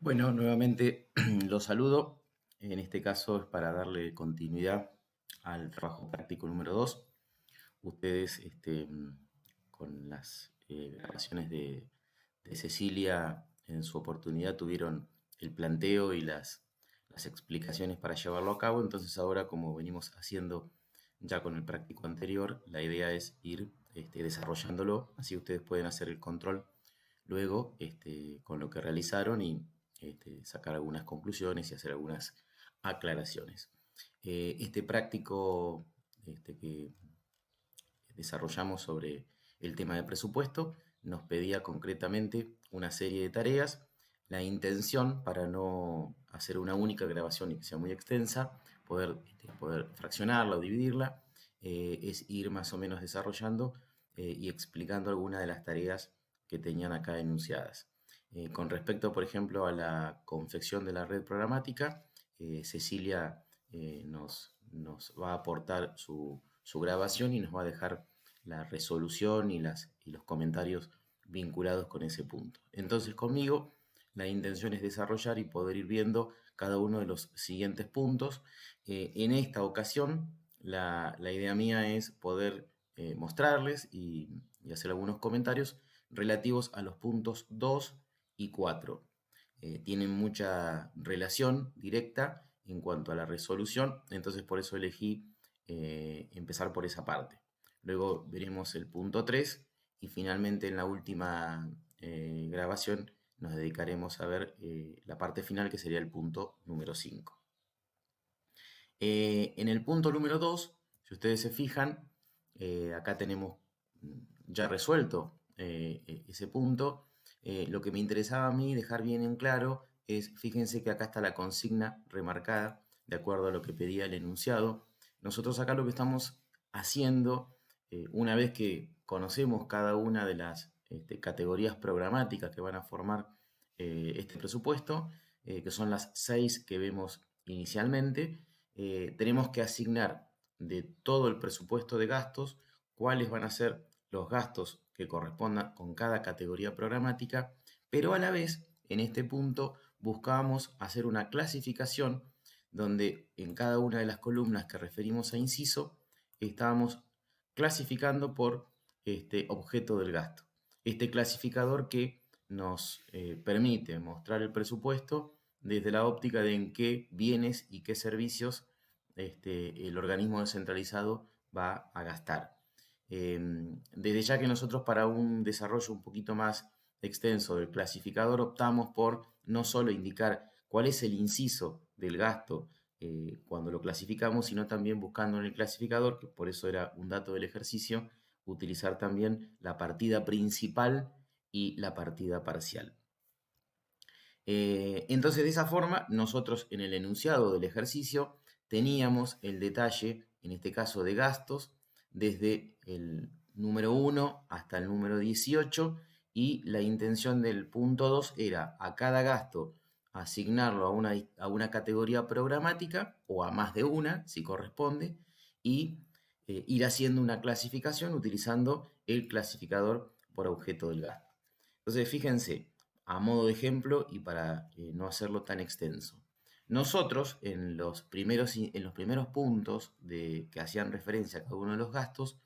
Bueno, nuevamente los saludo. En este caso es para darle continuidad al trabajo práctico número 2. Ustedes, con las grabaciones de Cecilia, en su oportunidad tuvieron el planteo y las explicaciones para llevarlo a cabo. Entonces ahora, como venimos haciendo ya con el práctico anterior, la idea es ir desarrollándolo. Así ustedes pueden hacer el control luego con lo que realizaron y sacar algunas conclusiones y hacer algunas aclaraciones. Este práctico que desarrollamos sobre el tema de presupuesto nos pedía concretamente una serie de tareas. La intención, para no hacer una única grabación y que sea muy extensa, poder fraccionarla o dividirla, es ir más o menos desarrollando y explicando algunas de las tareas que tenían acá enunciadas. Con respecto, por ejemplo, a la confección de la red programática, Cecilia nos va a aportar su grabación y nos va a dejar la resolución y los comentarios vinculados con ese punto. Entonces conmigo la intención es desarrollar y poder ir viendo cada uno de los siguientes puntos. En esta ocasión la idea mía es poder mostrarles y hacer algunos comentarios relativos a los puntos 2 y 4. Tienen mucha relación directa en cuanto a la resolución, entonces por eso elegí empezar por esa parte. Luego veremos el punto 3 y finalmente en la última grabación nos dedicaremos a ver la parte final, que sería el punto número 5. En el punto número 2, si ustedes se fijan, acá tenemos ya resuelto ese punto. Lo que me interesaba a mí dejar bien en claro es, fíjense que acá está la consigna remarcada de acuerdo a lo que pedía el enunciado. Nosotros acá lo que estamos haciendo, una vez que conocemos cada una de las categorías programáticas que van a formar este presupuesto, que son las 6 que vemos inicialmente, tenemos que asignar de todo el presupuesto de gastos cuáles van a ser los gastos que correspondan con cada categoría programática, pero a la vez, en este punto, buscábamos hacer una clasificación donde en cada una de las columnas que referimos a inciso, estábamos clasificando por este objeto del gasto. Este clasificador que nos permite mostrar el presupuesto desde la óptica de en qué bienes y qué servicios el organismo descentralizado va a gastar. Desde ya que nosotros, para un desarrollo un poquito más extenso del clasificador, optamos por no solo indicar cuál es el inciso del gasto cuando lo clasificamos, sino también buscando en el clasificador, que por eso era un dato del ejercicio, utilizar también la partida principal y la partida parcial. Entonces, de esa forma, nosotros en el enunciado del ejercicio teníamos el detalle, en este caso de gastos, desde el número 1 hasta el número 18, y la intención del punto 2 era a cada gasto asignarlo a una categoría programática o a más de una, si corresponde, y ir haciendo una clasificación utilizando el clasificador por objeto del gasto. Entonces, fíjense, a modo de ejemplo y para no hacerlo tan extenso. Nosotros en los primeros puntos que hacían referencia a cada uno de los gastos,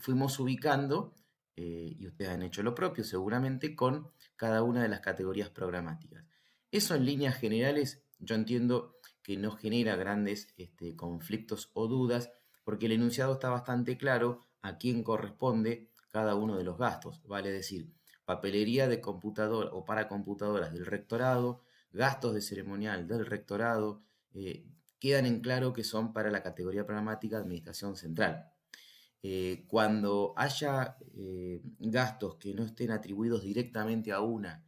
fuimos ubicando, y ustedes han hecho lo propio seguramente, con cada una de las categorías programáticas. Eso en líneas generales yo entiendo que no genera grandes conflictos o dudas, porque el enunciado está bastante claro a quién corresponde cada uno de los gastos, vale decir, papelería de computadora o para computadoras del rectorado, gastos de ceremonial del rectorado, quedan en claro que son para la categoría programática de Administración Central. Cuando haya gastos que no estén atribuidos directamente a una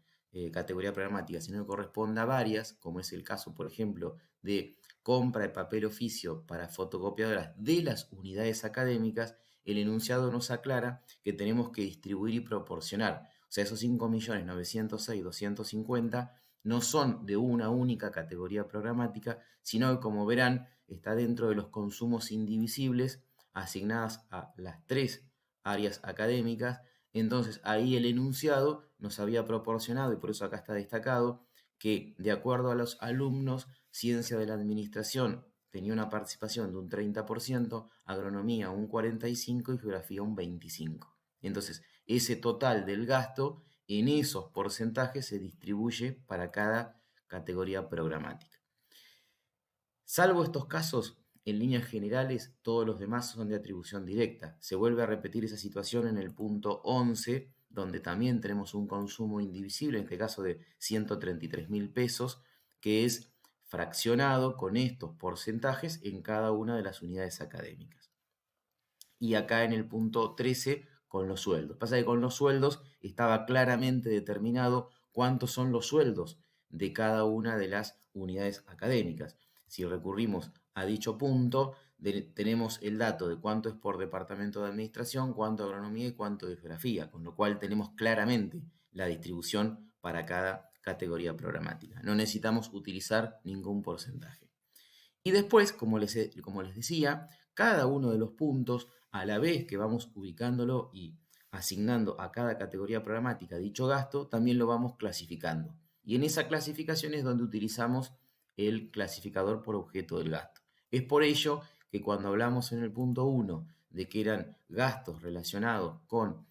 categoría programática, sino que corresponda a varias, como es el caso, por ejemplo, de compra de papel oficio para fotocopiadoras de las unidades académicas, el enunciado nos aclara que tenemos que distribuir y proporcionar. O sea, esos 5.906.250 no son de una única categoría programática, sino que, como verán, está dentro de los consumos indivisibles asignadas a las 3 áreas académicas. Entonces ahí el enunciado nos había proporcionado, y por eso acá está destacado, que de acuerdo a los alumnos, ciencia de la administración tenía una participación de un 30%, agronomía un 45% y geografía un 25%. Entonces, ese total del gasto en esos porcentajes se distribuye para cada categoría programática. Salvo estos casos, en líneas generales, todos los demás son de atribución directa. Se vuelve a repetir esa situación en el punto 11, donde también tenemos un consumo indivisible, en este caso de 133.000 pesos, que es fraccionado con estos porcentajes en cada una de las unidades académicas. Y acá en el punto 13, con los sueldos. Pasa que con los sueldos estaba claramente determinado cuántos son los sueldos de cada una de las unidades académicas. Si recurrimos a dicho punto, tenemos el dato de cuánto es por departamento de administración, cuánto de agronomía y cuánto de geografía, con lo cual tenemos claramente la distribución para cada categoría programática. No necesitamos utilizar ningún porcentaje. Y después, como les decía, cada uno de los puntos, a la vez que vamos ubicándolo y asignando a cada categoría programática dicho gasto, también lo vamos clasificando. Y en esa clasificación es donde utilizamos el clasificador por objeto del gasto. Es por ello que cuando hablamos en el punto 1 de que eran gastos relacionados con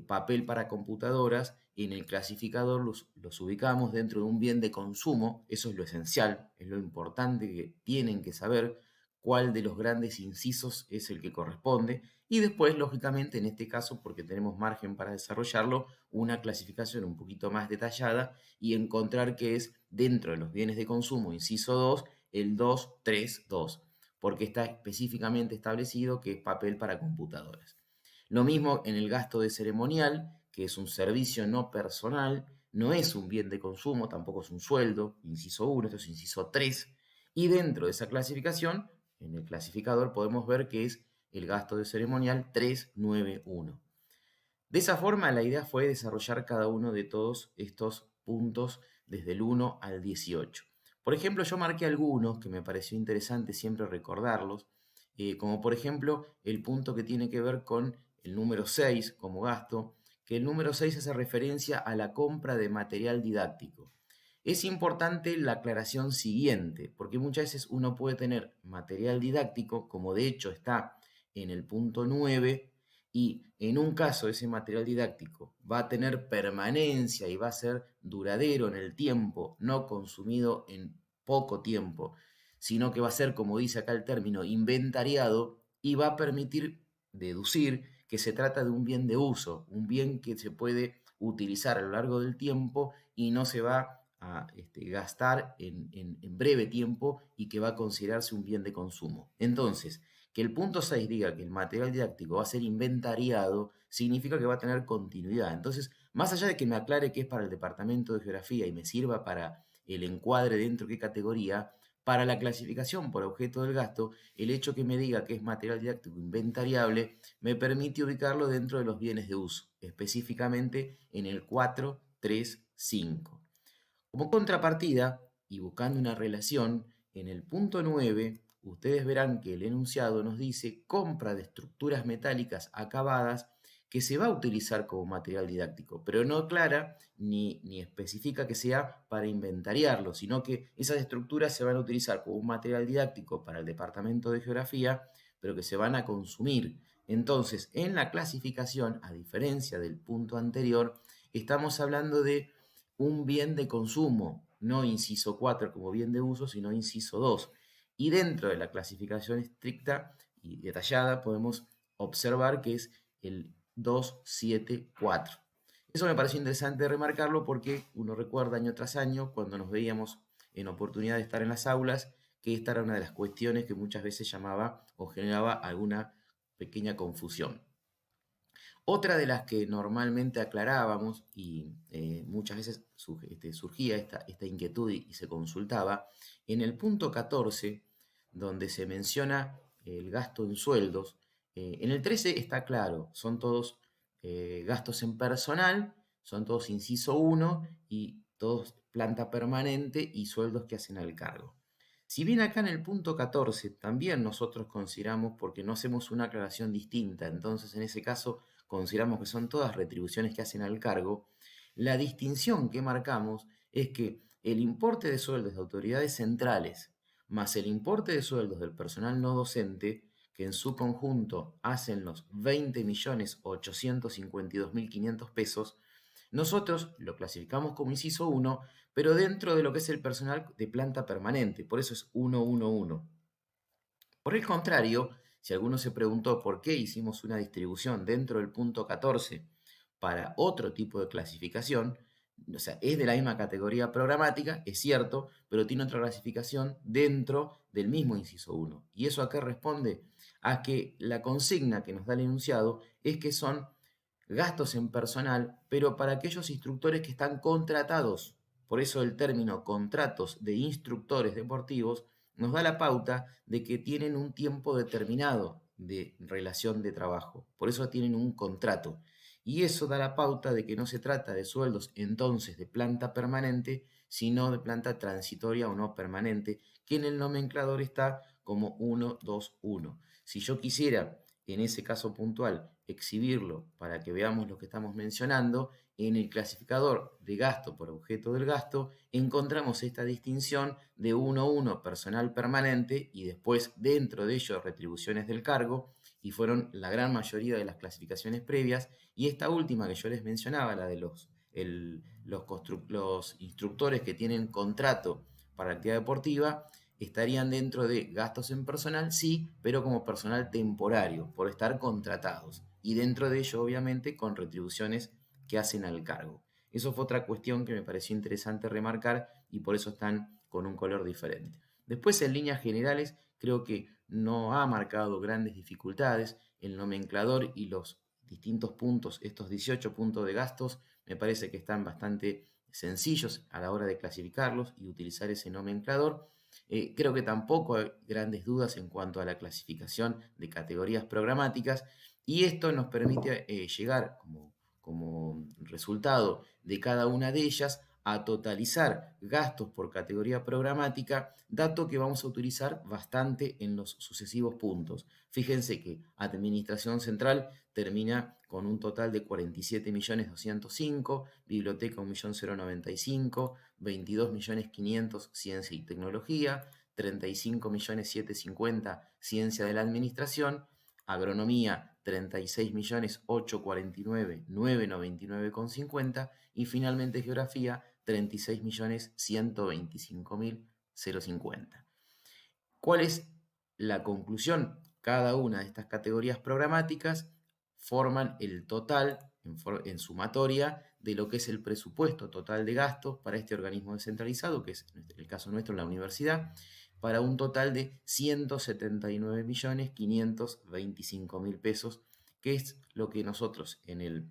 papel para computadoras, en el clasificador los ubicamos dentro de un bien de consumo. Eso es lo esencial, es lo importante que tienen que saber cuál de los grandes incisos es el que corresponde, y después, lógicamente, en este caso, porque tenemos margen para desarrollarlo, una clasificación un poquito más detallada y encontrar que es dentro de los bienes de consumo, inciso 2, el 232, porque está específicamente establecido que es papel para computadoras. Lo mismo en el gasto de ceremonial, que es un servicio no personal, no es un bien de consumo, tampoco es un sueldo, inciso 1, esto es inciso 3, y dentro de esa clasificación, en el clasificador podemos ver que es el gasto de ceremonial 391. De esa forma, la idea fue desarrollar cada uno de todos estos puntos desde el 1 al 18. Por ejemplo, yo marqué algunos que me pareció interesante siempre recordarlos, como por ejemplo el punto que tiene que ver con el número 6 como gasto, que el número 6 hace referencia a la compra de material didáctico. Es importante la aclaración siguiente, porque muchas veces uno puede tener material didáctico, como de hecho está en el punto 9, y en un caso ese material didáctico va a tener permanencia y va a ser duradero en el tiempo, no consumido en poco tiempo, sino que va a ser, como dice acá el término, inventariado, y va a permitir deducir que se trata de un bien de uso, un bien que se puede utilizar a lo largo del tiempo y no se va a gastar en breve tiempo, y que va a considerarse un bien de consumo. Entonces, que el punto 6 diga que el material didáctico va a ser inventariado, significa que va a tener continuidad. Entonces, más allá de que me aclare que es para el departamento de geografía y me sirva para el encuadre dentro de qué categoría, para la clasificación por objeto del gasto, el hecho que me diga que es material didáctico inventariable me permite ubicarlo dentro de los bienes de uso, específicamente en el 435. Como contrapartida, y buscando una relación, en el punto 9, ustedes verán que el enunciado nos dice compra de estructuras metálicas acabadas que se va a utilizar como material didáctico, pero no aclara ni especifica que sea para inventariarlo, sino que esas estructuras se van a utilizar como un material didáctico para el departamento de geografía, pero que se van a consumir. Entonces, en la clasificación, a diferencia del punto anterior, estamos hablando de un bien de consumo, no inciso 4 como bien de uso, sino inciso 2. Y dentro de la clasificación estricta y detallada podemos observar que es el 274. Eso me pareció interesante remarcarlo porque uno recuerda año tras año, cuando nos veíamos en oportunidad de estar en las aulas, que esta era una de las cuestiones que muchas veces llamaba o generaba alguna pequeña confusión. Otra de las que normalmente aclarábamos y muchas veces surgía esta inquietud y se consultaba, en el punto 14, donde se menciona el gasto en sueldos, en el 13 está claro, son todos gastos en personal, son todos inciso 1 y todos planta permanente y sueldos que hacen al cargo. Si bien acá en el punto 14 también nosotros consideramos, porque no hacemos una aclaración distinta, entonces en ese caso consideramos que son todas retribuciones que hacen al cargo, la distinción que marcamos es que el importe de sueldos de autoridades centrales más el importe de sueldos del personal no docente, que en su conjunto hacen los 20.852.500 pesos, nosotros lo clasificamos como inciso 1, pero dentro de lo que es el personal de planta permanente, por eso es 111. Por el contrario, si alguno se preguntó por qué hicimos una distribución dentro del punto 14 para otro tipo de clasificación, o sea, es de la misma categoría programática, es cierto, pero tiene otra clasificación dentro del mismo inciso 1. ¿Y eso a qué responde? A que la consigna que nos da el enunciado es que son gastos en personal, pero para aquellos instructores que están contratados. Por eso el término contratos de instructores deportivos nos da la pauta de que tienen un tiempo determinado de relación de trabajo. Por eso tienen un contrato. Y eso da la pauta de que no se trata de sueldos entonces de planta permanente, sino de planta transitoria o no permanente, que en el nomenclador está como 121. Si yo quisiera, en ese caso puntual, exhibirlo para que veamos lo que estamos mencionando, en el clasificador de gasto por objeto del gasto encontramos esta distinción de 1.1 personal permanente y después dentro de ello retribuciones del cargo, y fueron la gran mayoría de las clasificaciones previas, y esta última que yo les mencionaba, la de los instructores que tienen contrato para actividad deportiva, estarían dentro de gastos en personal, sí, pero como personal temporario, por estar contratados. Y dentro de ello, obviamente, con retribuciones que hacen al cargo. Eso fue otra cuestión que me pareció interesante remarcar y por eso están con un color diferente. Después, en líneas generales, creo que no ha marcado grandes dificultades. El nomenclador y los distintos puntos, estos 18 puntos de gastos, me parece que están bastante sencillos a la hora de clasificarlos y utilizar ese nomenclador. Creo que tampoco hay grandes dudas en cuanto a la clasificación de categorías programáticas y esto nos permite llegar como resultado de cada una de ellas a totalizar gastos por categoría programática, dato que vamos a utilizar bastante en los sucesivos puntos. Fíjense que Administración Central termina con un total de 47.205.000, Biblioteca 1.095.000, 22.500.000 Ciencia y Tecnología, 35.750.000 Ciencia de la Administración, Agronomía 36.849.999,50 y finalmente Geografía 36.125.050. ¿Cuál es la conclusión? Cada una de estas categorías programáticas forman el total en sumatoria de lo que es el presupuesto total de gastos para este organismo descentralizado, que es en el caso nuestro la universidad, para un total de 179.525.000 pesos, que es lo que nosotros en el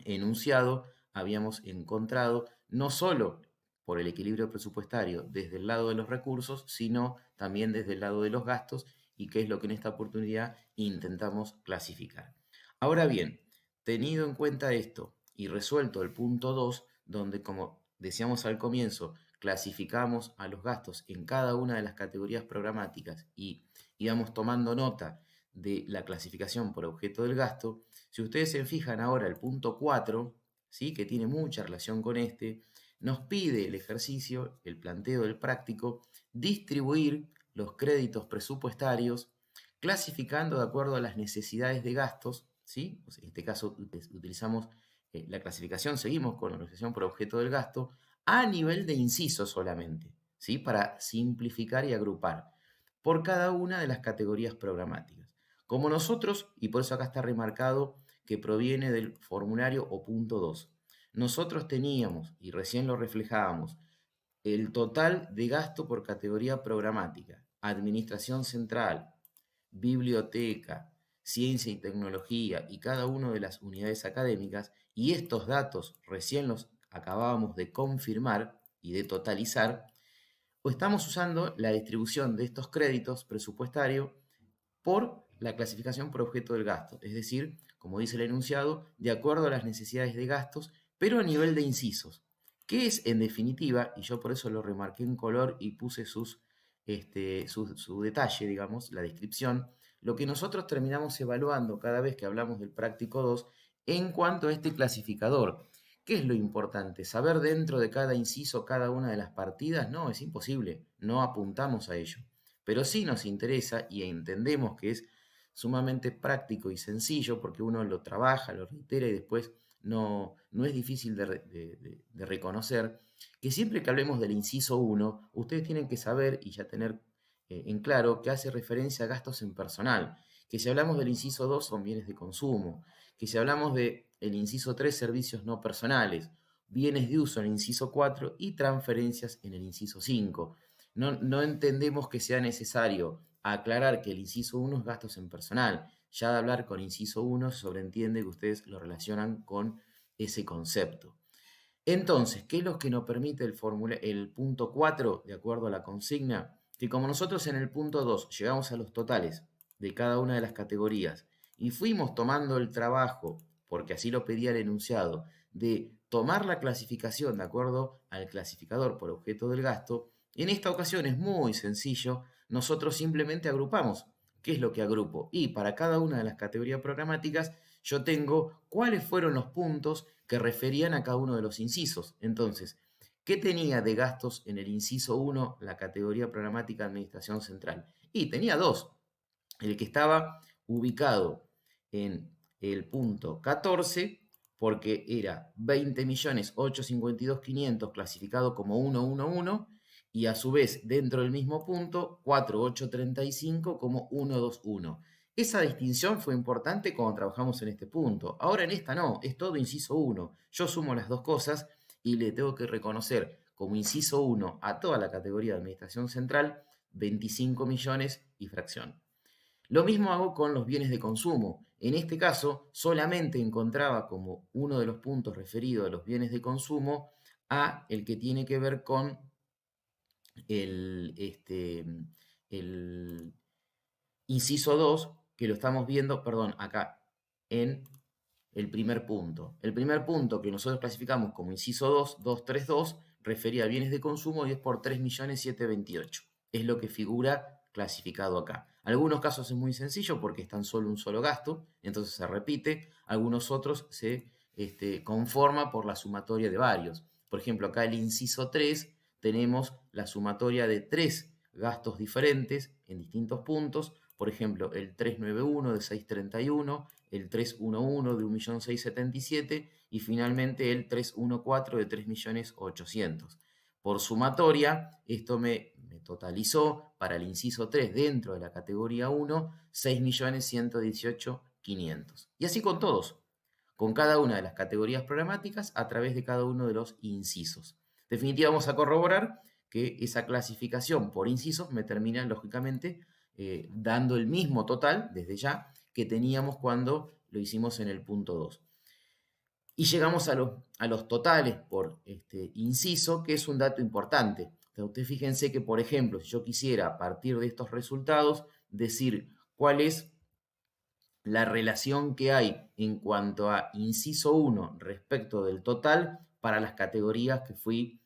enunciado habíamos encontrado, no solo por el equilibrio presupuestario desde el lado de los recursos, sino también desde el lado de los gastos, y que es lo que en esta oportunidad intentamos clasificar. Ahora bien, tenido en cuenta esto y resuelto el punto 2, donde como decíamos al comienzo, clasificamos a los gastos en cada una de las categorías programáticas y íbamos tomando nota de la clasificación por objeto del gasto, si ustedes se fijan ahora el punto 4, ¿sí? Que tiene mucha relación con este, nos pide el ejercicio, el planteo del práctico, distribuir los créditos presupuestarios clasificando de acuerdo a las necesidades de gastos, ¿sí? En este caso utilizamos la clasificación, seguimos con la organización por objeto del gasto, a nivel de inciso solamente, ¿sí? Para simplificar y agrupar por cada una de las categorías programáticas. Como nosotros, y por eso acá está remarcado que proviene del formulario o punto 2, nosotros teníamos, y recién lo reflejábamos, el total de gasto por categoría programática, Administración Central, Biblioteca, Ciencia y Tecnología y cada una de las unidades académicas, y estos datos recién los acabábamos de confirmar y de totalizar, o estamos usando la distribución de estos créditos presupuestarios por la clasificación por objeto del gasto, es decir, como dice el enunciado, de acuerdo a las necesidades de gastos, pero a nivel de incisos, que es en definitiva, y yo por eso lo remarqué en color y puse su detalle, digamos, la descripción, lo que nosotros terminamos evaluando cada vez que hablamos del práctico 2 en cuanto a este clasificador, ¿Qué es lo importante? ¿Saber dentro de cada inciso cada una de las partidas? No, es imposible, no apuntamos a ello. Pero sí nos interesa y entendemos que es sumamente práctico y sencillo porque uno lo trabaja, lo reitera y después no es difícil de reconocer que siempre que hablemos del inciso 1, ustedes tienen que saber y ya tener en claro que hace referencia a gastos en personal, que si hablamos del inciso 2 son bienes de consumo, que si hablamos del inciso 3, servicios no personales, bienes de uso en el inciso 4 y transferencias en el inciso 5. No entendemos que sea necesario aclarar que el inciso 1 es gastos en personal. Ya de hablar con inciso 1 se sobreentiende que ustedes lo relacionan con ese concepto. Entonces, ¿qué es lo que nos permite el punto 4, de acuerdo a la consigna? Que como nosotros en el punto 2 llegamos a los totales de cada una de las categorías y fuimos tomando el trabajo, porque así lo pedía el enunciado, de tomar la clasificación de acuerdo al clasificador por objeto del gasto, en esta ocasión es muy sencillo, nosotros simplemente agrupamos. ¿Qué es lo que agrupo? Y para cada una de las categorías programáticas yo tengo cuáles fueron los puntos que referían a cada uno de los incisos. Entonces, ¿qué tenía de gastos en el inciso 1 la categoría programática Administración Central? Y tenía dos. El que estaba ubicado en el punto 14, porque era 20.852.500 clasificado como 111, y a su vez dentro del mismo punto 4.835 como 121. Esa distinción fue importante cuando trabajamos en este punto. Ahora en esta no, es todo inciso 1. Yo sumo las dos cosas y le tengo que reconocer como inciso 1 a toda la categoría de Administración Central 25 millones y fracción. Lo mismo hago con los bienes de consumo. En este caso, solamente encontraba como uno de los puntos referidos a los bienes de consumo a el que tiene que ver con el inciso 2, que lo estamos viendo, perdón, acá en el primer punto. El primer punto que nosotros clasificamos como inciso 2, 232, refería a bienes de consumo y es por 3.728.000. Es lo que figura clasificado acá. Algunos casos es muy sencillo porque están solo un solo gasto, entonces se repite. Algunos otros se conforma por la sumatoria de varios. Por ejemplo, acá el inciso 3 tenemos la sumatoria de 3 gastos diferentes en distintos puntos. Por ejemplo, el 391 de 631, el 311 de 1.677.000 y finalmente el 314 de 3.800.000. Por sumatoria, esto me totalizó para el inciso 3 dentro de la categoría 1, 6.118.500. Y así con todos, con cada una de las categorías programáticas a través de cada uno de los incisos. En definitiva, vamos a corroborar que esa clasificación por incisos me termina, lógicamente, dando el mismo total, desde ya, que teníamos cuando lo hicimos en el punto 2. Y llegamos a los totales por inciso, que es un dato importante. Entonces, ustedes fíjense que, por ejemplo, si yo quisiera a partir de estos resultados decir cuál es la relación que hay en cuanto a inciso 1 respecto del total para las categorías que fui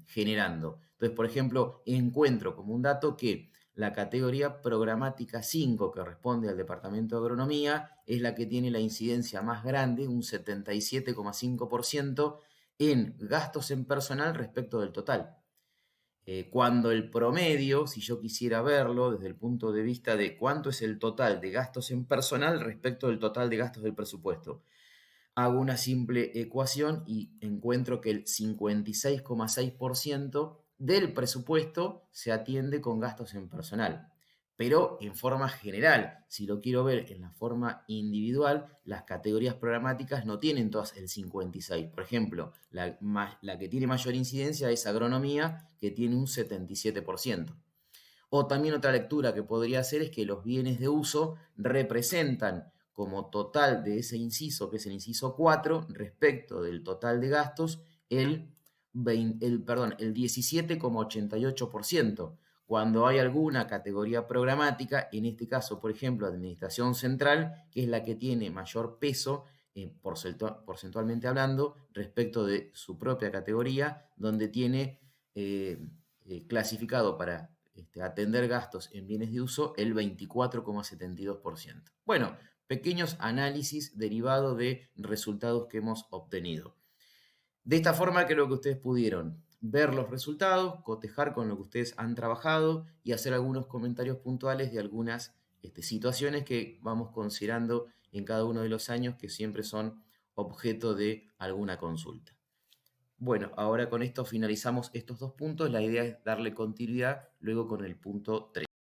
generando. Entonces, por ejemplo, encuentro como un dato que la categoría programática 5, que responde al Departamento de Agronomía, es la que tiene la incidencia más grande, un 77,5% en gastos en personal respecto del total. Cuando el promedio, si yo quisiera verlo desde el punto de vista de cuánto es el total de gastos en personal respecto del total de gastos del presupuesto, hago una simple ecuación y encuentro que el 56,6% del presupuesto se atiende con gastos en personal. Pero en forma general, si lo quiero ver en la forma individual, las categorías programáticas no tienen todas el 56%. Por ejemplo, la que tiene mayor incidencia es agronomía, que tiene un 77%. O también otra lectura que podría hacer es que los bienes de uso representan como total de ese inciso, que es el inciso 4, respecto del total de gastos, el 17,88%. Cuando hay alguna categoría programática, en este caso, por ejemplo, Administración Central, que es la que tiene mayor peso, porcentualmente hablando, respecto de su propia categoría, donde tiene clasificado para atender gastos en bienes de uso el 24,72%. Bueno, pequeños análisis derivados de resultados que hemos obtenido. De esta forma creo que ustedes pudieron ver los resultados, cotejar con lo que ustedes han trabajado y hacer algunos comentarios puntuales de algunas situaciones que vamos considerando en cada uno de los años que siempre son objeto de alguna consulta. Bueno, ahora con esto finalizamos estos dos puntos. La idea es darle continuidad luego con el punto 3.